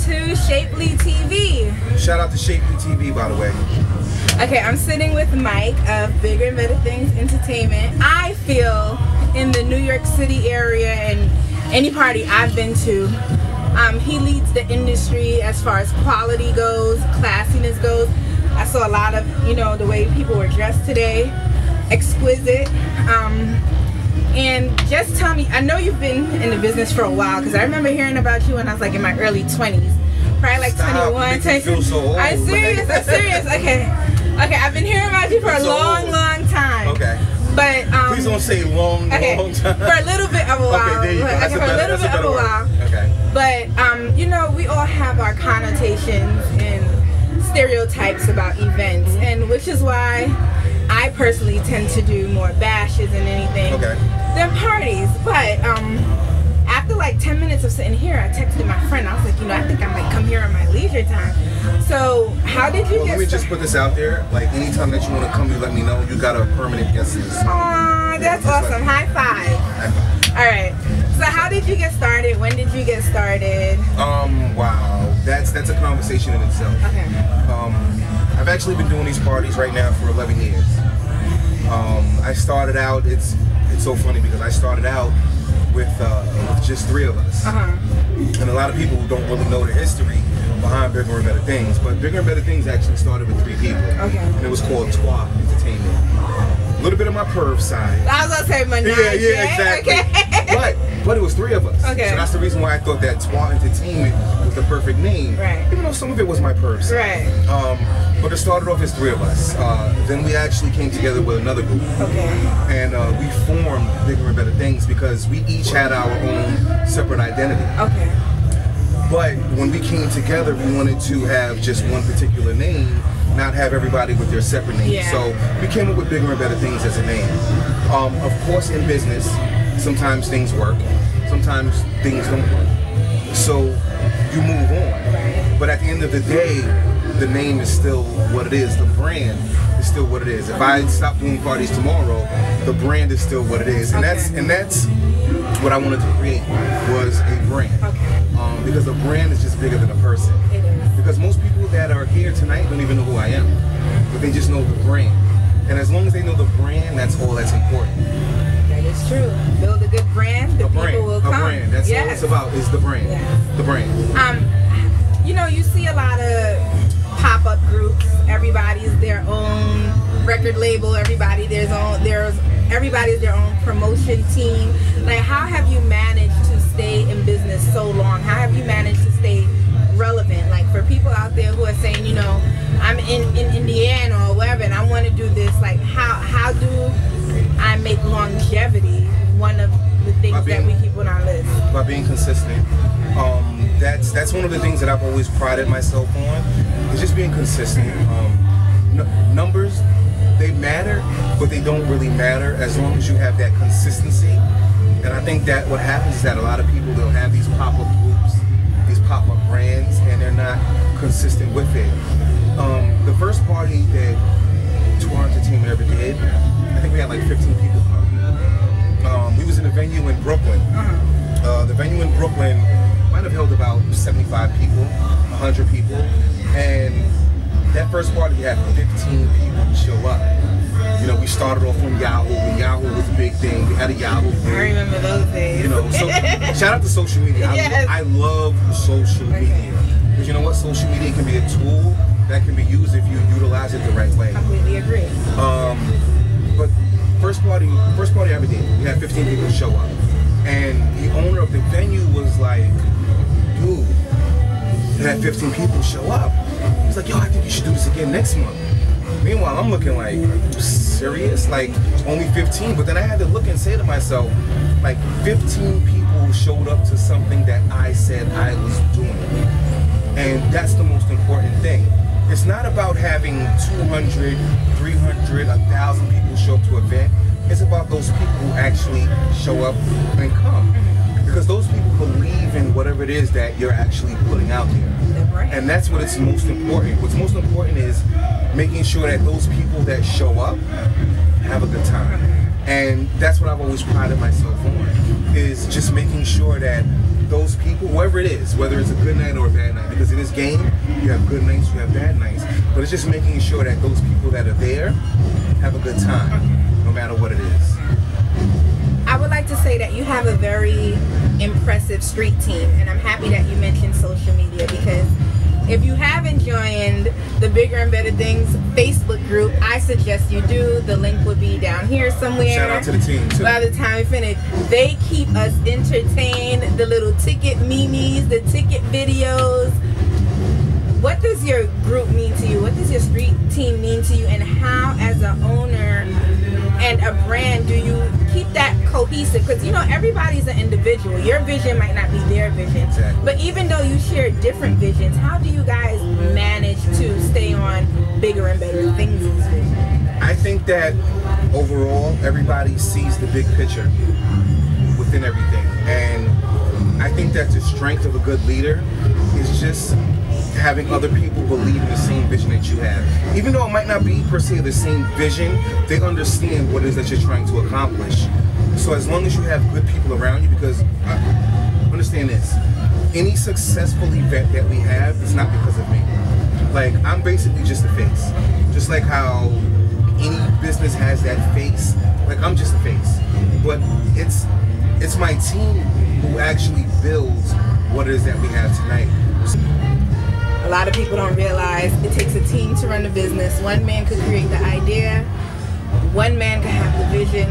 to Shapely TV. Shout out to Shapely TV, by the way. Okay, I'm sitting with Mike of Bigger and Better Things Entertainment. I feel in the New York City area and any party I've been to, he leads the industry as far as quality goes, classiness goes. I saw a lot of, the way people were dressed today, exquisite. And just tell me, I know you've been in the business for a while, because I remember hearing about you when I was like in my early 20s. Probably like 21, 22. So old. I'm serious, I'm serious. Okay, I've been hearing about you for a long time. Okay. But please don't say long time. For a little bit of a while. Okay, there you go. That's for a little bit of a while. Okay. But we all have our connotations and stereotypes about events, and which is why I personally tend to do more bashes than anything than parties. But after like 10 minutes of sitting here, I texted my friend. I was like, I think I might come here in my leisure time. So how did you get let me just put this out there. Like, anytime that you want to come, you let me know. You got a permanent guest list. Aw, that's awesome. High five. High five. All right. So how did you get started? When did you get started? Wow. That's a conversation in itself. Okay. I've actually been doing these parties right now for 11 years. I started out, it's so funny because I started out with just 3 of us. And a lot of people don't really know the history behind Bigger and Better Things, but Bigger and Better Things actually started with 3 people. And it was called Twa Entertainment. A little bit of my perv side. I was gonna say menage. Yeah, exactly. Okay. But it was 3 of us. Okay. So that's the reason why I thought that Twa Entertainment was the perfect name. Right. Even though some of it was my perv side. Right. But it started off as 3 of us. Then we actually came together with another group. Okay. And we formed Bigger and Better Things because we each had our own separate identity. Okay. But when we came together, we wanted to have just one particular name, not have everybody with their separate names. Yeah. So we came up with Bigger and Better Things as a name. Of course, in business, sometimes things work, sometimes things don't work. So you move on. But at the end of the day, the name is still what it is. The brand is still what it is. If I stop doing parties tomorrow, the brand is still what it is. And that's what I wanted to create, was a brand. Because a brand is just bigger than a person. It is. Because most people that are here tonight don't even know who I am, but they just know the brand. And as long as they know the brand, that's all that's important. That is true. Build a good brand, the people will come. A brand. That's all it's about, is the brand. Yes. The brand. You see a lot of pop-up groups. Everybody's their own record label. Everybody's their own promotion team. Like, how have you managed to stay in business so long? How have you managed to stay relevant? Like, for people out there who are saying, I'm in Indiana or wherever and I want to do this, like, how do I make longevity one of the things that we keep on our list? By being consistent. That's one of the things that I've always prided myself on, is just being consistent. Numbers, they matter, but they don't really matter as long as you have that consistency. And I think that what happens is that a lot of people, they'll have these pop-up groups, these pop-up brands, and they're not consistent with it. The first party that Twa Entertainment ever did, I think we had like 15 people come. We was in a venue in Brooklyn. The venue in Brooklyn might have held about 75 people, 100 people, and that first party had 15 people show up. We started off on Yahoo, when Yahoo was a big thing. We had a Yahoo group. I remember those days. So shout out to social media. Yes. I love social media. Because you know what? Social media can be a tool that can be used if you utilize it the right way. Completely agree. But first party I ever did, we had 15 people show up. And the owner of the venue was like, dude, you had 15 people show up. He's like, yo, I think you should do this again next month. Meanwhile, I'm looking like, are you serious? Like, only 15? But then I had to look and say to myself, like, 15 people showed up to something that I said I was doing. And that's the most important thing. It's not about having 200, 300, 1,000 people show up to an event. It's about those people who actually show up and come. Because those people believe in whatever it is that you're actually putting out there. And that's what is most important. What's most important is making sure that those people that show up have a good time. And that's what I've always prided myself on, is just making sure that those people, whoever it is, whether it's a good night or a bad night, because in this game, you have good nights, you have bad nights, but it's just making sure that those people that are there have a good time, no matter what it is. I would like to say that you have a very impressive street team, and I'm happy that you mentioned social media, because if you haven't joined the Bigger and Better Things Facebook group, I suggest you do. The link will be down here somewhere. Shout out to the team too. By the time we finish, they keep us entertained. The little ticket memes, the ticket videos. What does your group mean to you? What does your street team mean to you? And how, as an owner and a brand, do you keep that cohesive? Because, you know, everybody's an individual. Your vision might not be their vision. Exactly. But even though you share different visions, how do you guys manage to stay on Bigger and Better Things' vision? I think that overall, everybody sees the big picture within everything. And I think that the strength of a good leader is just having other people believe in the same vision that you have. Even though it might not be per se the same vision, they understand what it is that you're trying to accomplish. So as long as you have good people around you, because understand this, any successful event that we have is not because of me. Like, I'm basically just a face. Just like how any business has that face, like I'm just a face. But it's my team who actually builds what it is that we have tonight. A lot of people don't realize it takes a team to run a business. One man could create the idea, one man could have the vision,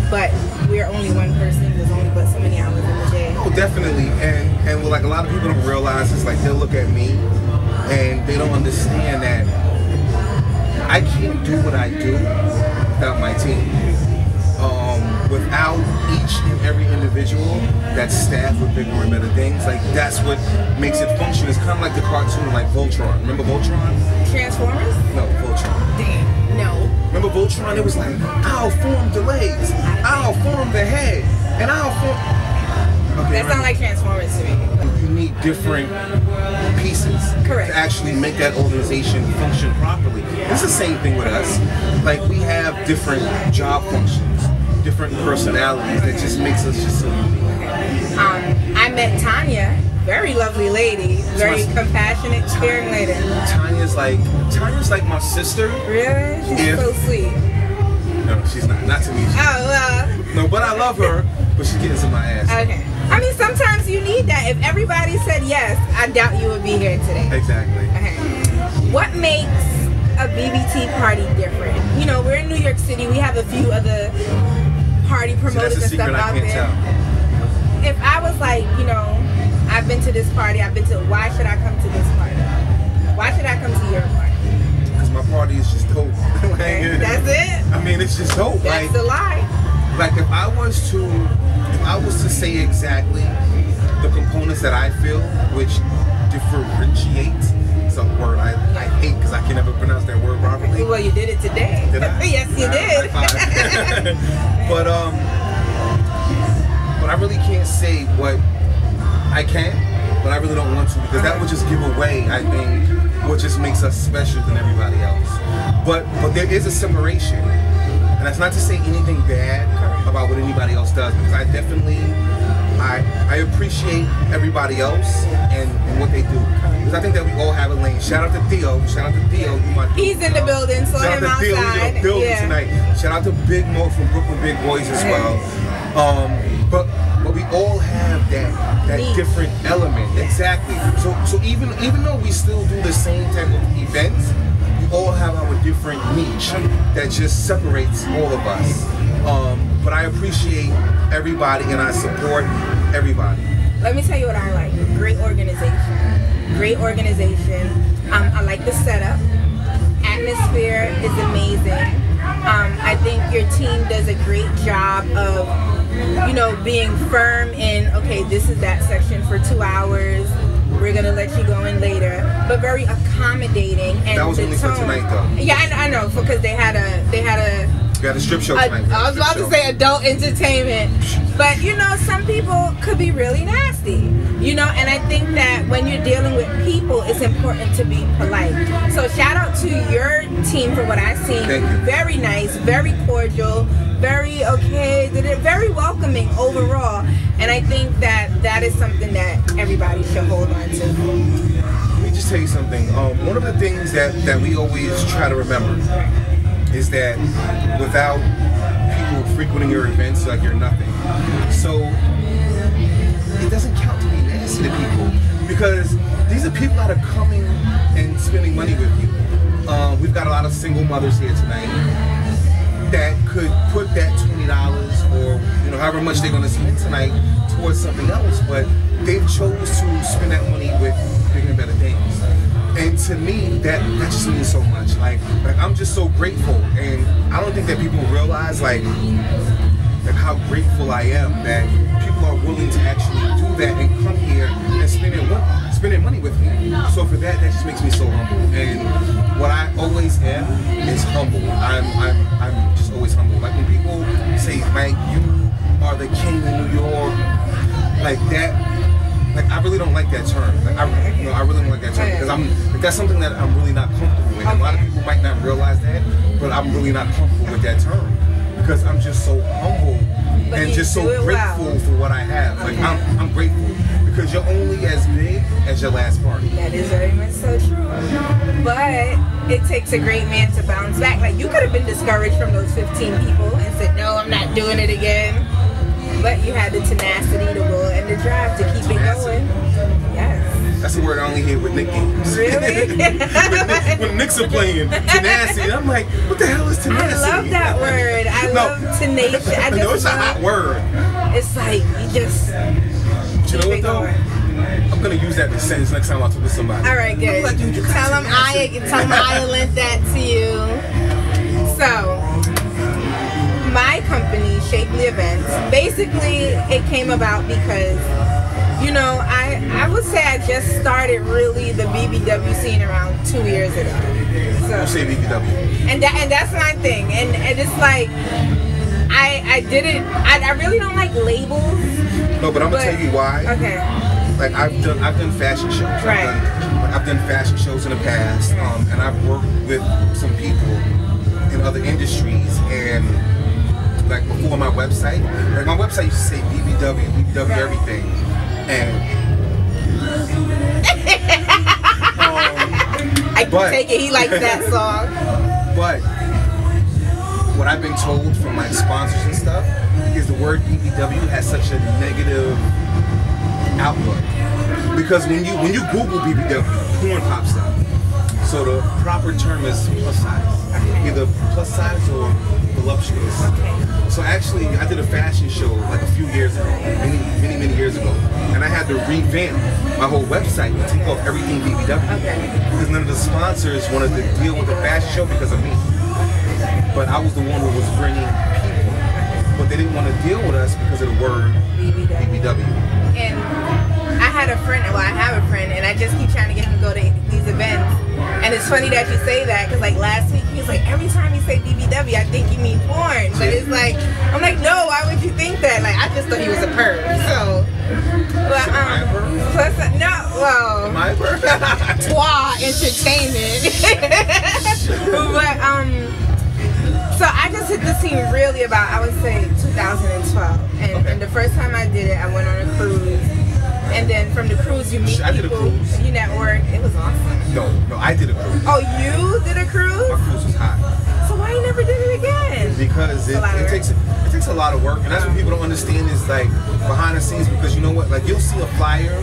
but we're only one person. There's only but so many hours in the day. Oh, definitely. And what, like, a lot of people don't realize is, like, they'll look at me and they don't understand that I can't do what I do without my team. Without each and every individual that's staffed with Bigger and Better Things, like, that's what makes it function. It's kind of like the cartoon, like Voltron. Remember Voltron? Transformers? No, Voltron. Damn, no. Remember Voltron? It was like, I'll form the legs, I'll form the head, and I'll form... Okay, that sounds like Transformers to me. You need different pieces. Correct. To actually make that organization function properly. It's the same thing with us. Like, we have different job functions, different personalities that just makes us just so unique. I met Tanya, very lovely lady, very compassionate, caring lady. Tanya's like my sister. Really? She's so sweet. No, she's not. Not to me. No, but I love her, but she's getting some of my ass. Okay. I mean, sometimes you need that. If everybody said yes, I doubt you would be here today. Exactly. Okay. What makes a BBT party different? You know, we're in New York City. We have a few other party promoters and stuff out there. If I was like, you know, I've been to this party, why should I come to this party? Why should I come to your party? Because my party is just dope. Okay, that's it? I mean, it's just dope. That's the lie. Like, if I was to say exactly the components that I feel which differentiate, it's a word I hate because I can never pronounce that word properly. Well, you did it today. Did I? Yes, you did. But I really can't say what I can, but I really don't want to, because that would just give away, I think, what just makes us special than everybody else. But there is a separation, and that's not to say anything bad about what anybody else does, because I definitely I appreciate everybody else and what they do, because I think that we all have a lane. Shout out to Theo. He's in the building, so him outside. Shout out to Theo, he's in the building tonight. Shout out to Big Mo from Brooklyn Big Boys as well. But we all have that different element. Exactly. So even though we still do the same type of events, we all have our different niche that just separates all of us. But I appreciate everybody and I support everybody. Let me tell you what I like. Great organization. Great organization. I like the setup. Atmosphere is amazing. I think your team does a great job of, you know, being firm in, okay, this is that section for 2 hours. We're gonna let you go in later, but very accommodating. And that was only for tonight, though. Yeah, I know, because they had a strip show tonight. I was about to say adult entertainment, but you know, some people could be really nasty. You know, and I think that when you're dealing with people, it's important to be polite. So shout out to your team for what I've seen. Thank you. Very nice, very cordial, very okay. They're very welcoming overall, and I think that is something that everybody should hold on to. Let me just tell you something. One of the things that we always try to remember is that without people frequenting your events, like, you're nothing. So it doesn't count to be nasty to people, because these are people that are coming and spending money with you. We've got a lot of single mothers here tonight that could put that $20 or however much they're going to spend tonight towards something else, but they've chose to spend that money with bigger and better things. And to me, that just means so much. Like I'm just so grateful, and I don't think that people realize like how grateful I am that people are willing to actually do that and come here and spending money with me. So for that just makes me so humble. And what I always am is humble. I'm just always humble. Like when people say, Mike, you are the king in New York, like that. Like I really don't like that term. Like I really don't like that term, because that's something that I'm really not comfortable with. And a lot of people might not realize that, but I'm really not comfortable with that term, because I'm just so humble and just so grateful for what I have. Like I'm grateful, because you're only as big as your last party. That is very much so true. But it takes a great man to bounce back. Like you could have been discouraged from those 15 people and said, no, I'm not doing it again. But you had the tenacity, the will, and the drive to keep it going. Yes. That's a word I only hear with Nick games. Really? when Knicks are playing, tenacity. I'm like, what the hell is tenacity? I love that word. I love tenacious. I know it's a hot word. It's like you just. But you know what though? I'm gonna use that in a sentence next time I talk to somebody. All right, good. Like, tell them I lent that to you. So. My company, Shapely Events, basically it came about because, I would say I just started really the BBW scene around 2 years ago. So Don't say BBW. And that's my thing. And it's like I did it. I really don't like labels. No, but I'm gonna tell you why. Okay. Like I've done fashion shows. Right. I've done fashion shows in the past, and I've worked with some people in other industries, and like before my website used to say BBW everything, and I can take it. He likes that song. But what I've been told from like sponsors and stuff is the word BBW has such a negative outlook, because when you Google BBW, porn pops up. So the proper term is plus size, either plus size or voluptuous. So actually, I did a fashion show like a few years ago, many years ago, and I had to revamp my whole website and take off everything BBW, because none of the sponsors wanted to deal with the fashion show because of me. But I was the one who was bringing people, but they didn't want to deal with us because of the word BBW. And I had a friend, I have a friend, and I just keep trying to get him to go to these events. And it's funny that you say that, because like last week he was like, every time you say BBW, I think you mean porn. But it's like, I'm like, no, why would you think that? Like, I just thought he was a perv. So, but plus, no, well, am I a perv? Twa Entertainment. But so I just hit the scene really about, I would say 2012, and the first time I did it, I went on a cruise. And then from the cruise, you meet people, you network. It was awesome. No, I did a cruise. Oh, you did a cruise? My cruise was hot. So why you never did it again? Because it takes a lot of work, and that's what people don't understand is like behind the scenes. Because you know what? Like you'll see a flyer,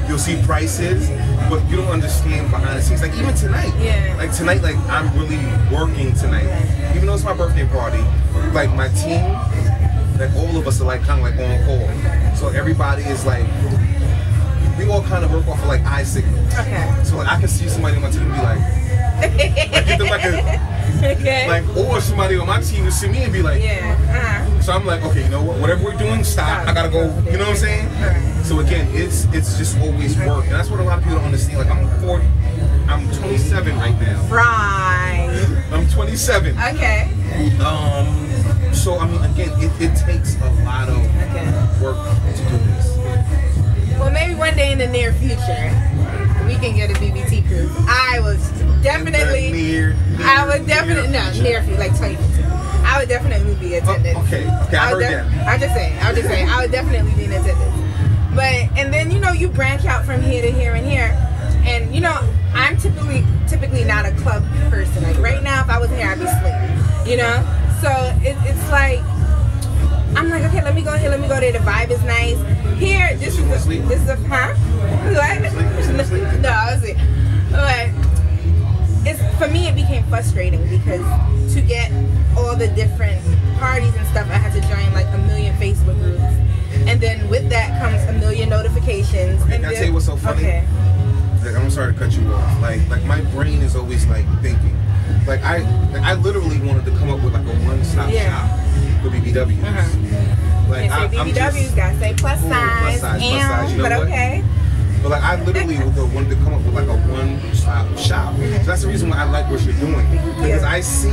you'll see prices, but you don't understand behind the scenes. Like even tonight. Yeah. Like tonight, like I'm really working tonight. Even though it's my birthday party, like my team, like all of us are like kind of like on call. So everybody is like. We all kind of work off of like eye signals. Okay. So like I can see somebody on my team and be like give them like a, like, or somebody on my team will see me and be like, So I'm like, okay, you know what? Whatever we're doing, stop. I gotta go. You know what I'm saying? So again, it's just always work, and that's what a lot of people don't understand. Like I'm 40, I'm 27 right now. Right. I'm 27. Okay. So I mean, again, it takes a lot of work to do this. Well, maybe one day in the near future, we can get a BBT cruise. I was definitely, near future, like 2015. I would definitely be in attendance. Okay, I heard that. I'm just saying, I would definitely be in attendance. But, and then, you know, you branch out from here to here and here. And, you know, I'm typically not a club person. Like, right now, if I wasn't here, I'd be asleep. You know? So, it's like, I'm like, okay, let me go here, let me go there. The vibe is nice. Here, this is a, huh? What? No, I was asleep. But, for me, it became frustrating because to get all the different parties and stuff, I had to join like a million Facebook groups, and then with that comes a million notifications. Okay, can I tell you what's so funny? Okay. Like, I'm sorry to cut you off. Like my brain is always like thinking. Like I literally wanted to come up with like a one-stop shop for BBWs. Like BBWs, just, gotta say plus size, you know, but what? Okay. But like I literally wanted to come up with like a one-stop shop. So that's the reason why I like what you're doing, because I see,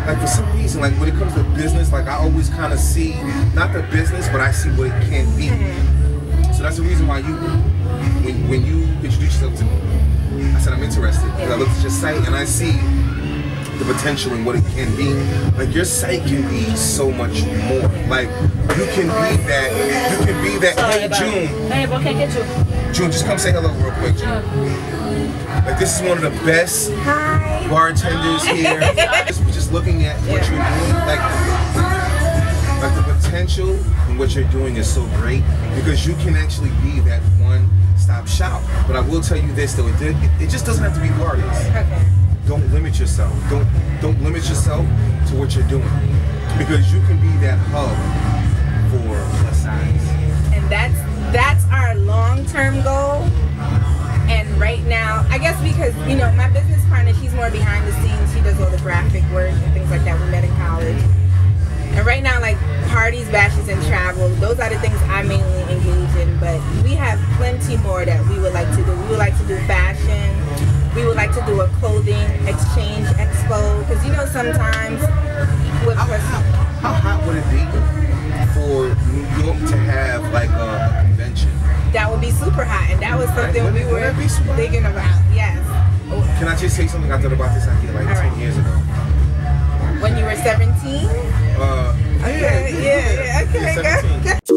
like, for some reason, like when it comes to business, like I always kind of see not the business, but I see what it can be. So that's the reason why when you introduce yourself to me, I said I'm interested because I looked at your site and I see the potential in what it can be. Like your site can be so much more. Like you can be that. Hey June. Hey, bro, can't get you. June, just come say hello real quick, June. Like this is one of the best bartenders here. just looking at what you're doing, like the potential in what you're doing is so great because you can actually be that one-stop shop. But I will tell you this though, it just doesn't have to be parties. Okay. Don't limit yourself. Don't limit yourself to what you're doing, because you can be that hub for plus size. And that's our long-term goal. And right now, I guess because, you know, my business partner, she's more behind the scenes. She does all the graphic work and things like that. We met in college. And right now, like parties, bashes, and travel, those are the things I mainly engage in. But we have plenty more that we would like to do. We would like to do fashion. We would like to do a clothing exchange expo, because you know sometimes how hot would it be for New York to have like a convention? That would be super hot, and that was something we were thinking about. Yes. Can I just say something? I thought about this idea like 10 years ago. When you were 17? Yeah, Okay, 17.